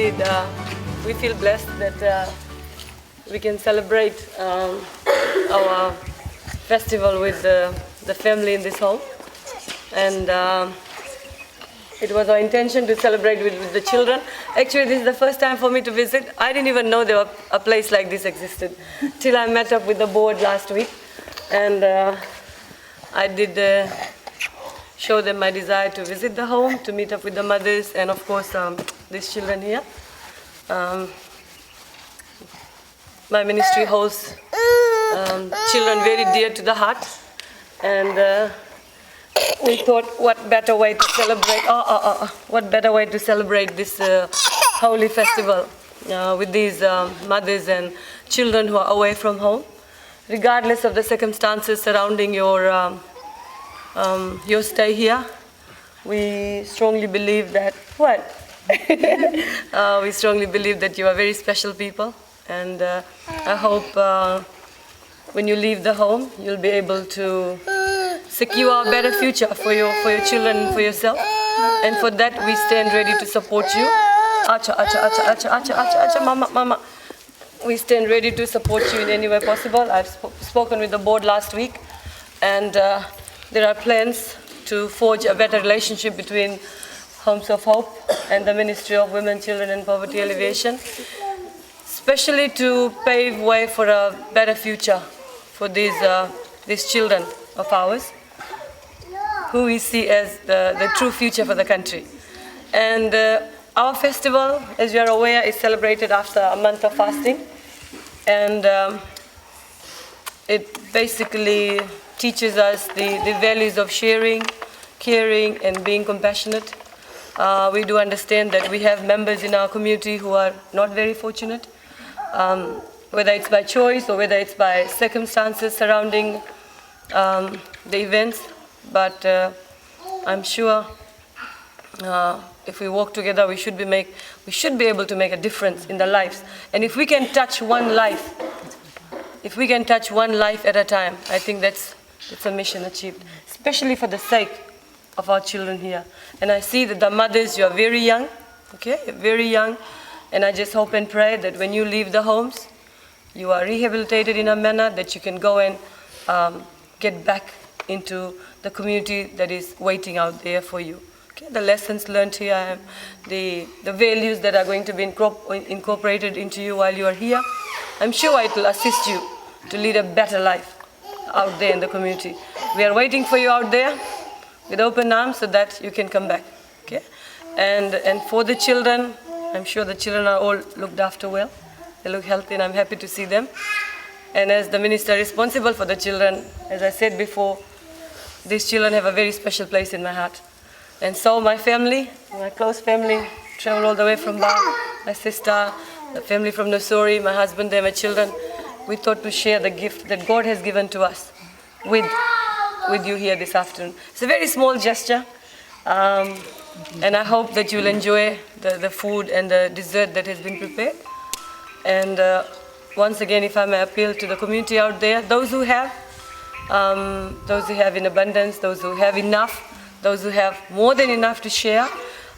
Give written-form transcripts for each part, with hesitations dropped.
indeed, we feel blessed that we can celebrate our festival with the family in this home. And it was our intention to celebrate with the children. Actually, this is the first time for me to visit. I didn't even know a place like this existed till I met up with the board last week. And I did show them my desire to visit the home, to meet up with the mothers, and of course, these children here. My ministry holds children very dear to the heart, and we thought, what better way to celebrate? What better way to celebrate this holy festival with these mothers and children who are away from home, regardless of the circumstances surrounding your stay here. We strongly believe that we strongly believe that you are very special people, and I hope when you leave the home, you'll be able to secure a better future for your children and for yourself. And for that, we stand ready to support you. Mama. We stand ready to support you in any way possible. I've spoken with the board last week, and there are plans to forge a better relationship between Homes of Hope and the Ministry of Women, Children and Poverty Alleviation, especially to pave way for a better future for these children of ours, who we see as the true future for the country. And our festival, as you are aware, is celebrated after a month of fasting. And it basically teaches us the values of sharing, caring, and being compassionate. We do understand that we have members in our community who are not very fortunate, whether it's by choice or whether it's by circumstances surrounding the events. But I'm sure if we work together, we should be able to make a difference in their lives. And if we can touch one life, at a time, I think that's a mission achieved, especially for the sake of our children here. And I see that the mothers, you are very young, very young, and I just hope and pray that when you leave the homes, you are rehabilitated in a manner that you can go and get back into the community that is waiting out there for you. The lessons learned here, the values that are going to be incorporated into you while you are here, I'm sure it will assist you to lead a better life out there in the community. We are waiting for you out there with open arms so that you can come back. And for the children, I'm sure the children are all looked after well. They look healthy, and I'm happy to see them. And as the minister responsible for the children, as I said before, these children have a very special place in my heart. And so my family, my close family, traveled all the way from Ba, my sister, the family from Nosori, my husband there, my children. We thought to share the gift that God has given to us with you here this afternoon. It's a very small gesture, and I hope that you'll enjoy the food and the dessert that has been prepared. And once again, if I may appeal to the community out there, those who have in abundance, those who have enough, those who have more than enough to share.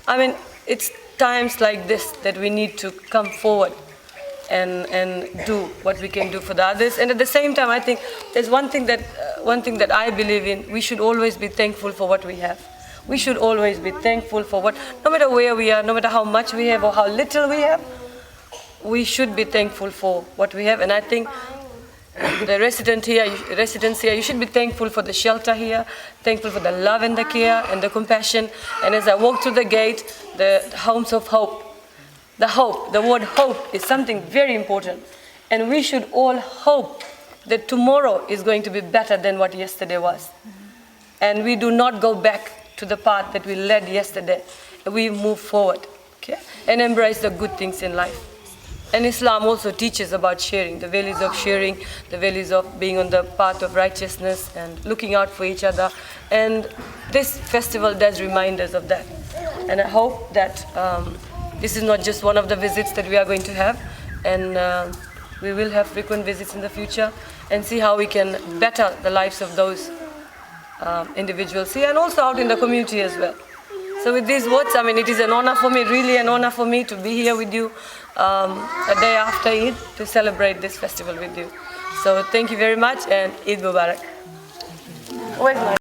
I mean, it's times like this that we need to come forward and do what we can do for the others. And at the same time, I think there's one thing that I believe in. We should always be thankful for what we have. We should always be thankful for no matter where we are, no matter how much we have or how little we have, we should be thankful for what we have. And I think the residents here, you should be thankful for the shelter here, thankful for the love and the care and the compassion. And as I walk through the gate, the Homes of Hope, the word hope is something very important. And we should all hope that tomorrow is going to be better than what yesterday was. And we do not go back to the path that we led yesterday. We move forward, and embrace the good things in life. And Islam also teaches about sharing, the values of sharing, the values of being on the path of righteousness and looking out for each other. And this festival does remind us of that. And I hope that this is not just one of the visits that we are going to have, and we will have frequent visits in the future and see how we can better the lives of those individuals here and also out in the community as well. So with these words, I mean, it is an honor for me, really an honor for me to be here with you a day after Eid to celebrate this festival with you. So thank you very much and Eid Mubarak. Where's my